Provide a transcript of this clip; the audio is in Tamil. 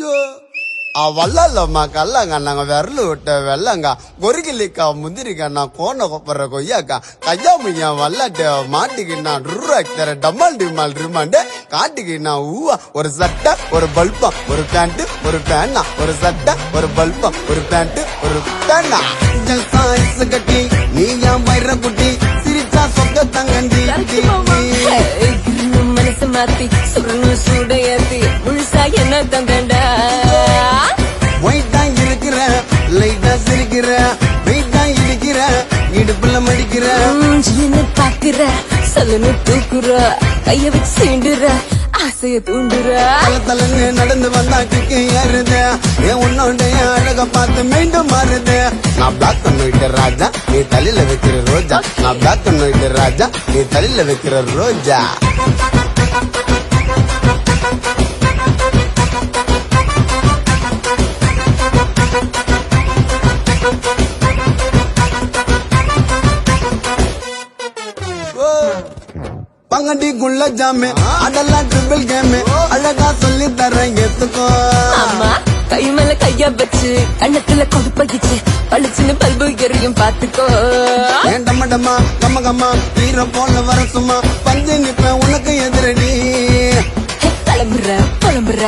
ஐயோ வல்லல்லம்மா கல்லங்க நாங்க விரல் விட்ட வெள்ளங்க கொரிகிலிக்கா முந்திரிக்கா நான் கோண கொப்பற கொய்யாக்கா கையா முய்யா வல்லாட்ட மாட்டிக்கின்னா ருராக்தர டம்மால் டிமால் ரிமாண்டு காட்டிக்கின்னா ஊவா ஒரு சட்டை ஒரு பல்பம் ஒரு பேண்ட் ஒரு பேனா ஒரு சட்டை ஒரு பல்பம் ஒரு பேண்ட் ஒரு பேனா சாய்ஸ் கட்டி நீ ஏன் வயிற குட்டி சிரிச்சா சொக்க தங்கண்டி மனசு மாத்தி சுருணு சூடையாத்தி முழுசா என்ன தந்தண்டா ஒயிட்டா இருக்கிற லைட்டா சிரிக்கிற வெயிட்டா இருக்கிற இடுப்புல மடிக்கிற பாக்குற சொல்லுன்னு தூக்குற கைய வச்சு சீண்டுற ஆசைய தூண்டுற தலைன்னு நடந்து வந்தா கிக்கு ஏறுது என் உன்னோடைய அழக பார்த்து மீண்டும் மாறுது நான் பிளாக் பண்ணிட்டு ராஜா நீ தலையில வைக்கிற ரோஜா நான் பிளாக் பண்ணிட்டு ராஜா நீ தலையில வைக்கிற ரோஜா பங்கடி குள்ள ஜாமே அதெல்லாம் ட்ரிபிள் கேமே அழகா சொல்லி தரேன் ஏத்துக்கோ அம்மா கை மேல கையா வச்சு கண்ணத்துல கொடுப்பகிச்சு பளிச்சுன்னு பல்பு எரியும் பாத்துக்கோ ஏன் டம்மடமா கம்ம கம்மா தீர போல வர சும்மா பஞ்சு நிப்ப உனக்கு எதிரடி கிளம்புற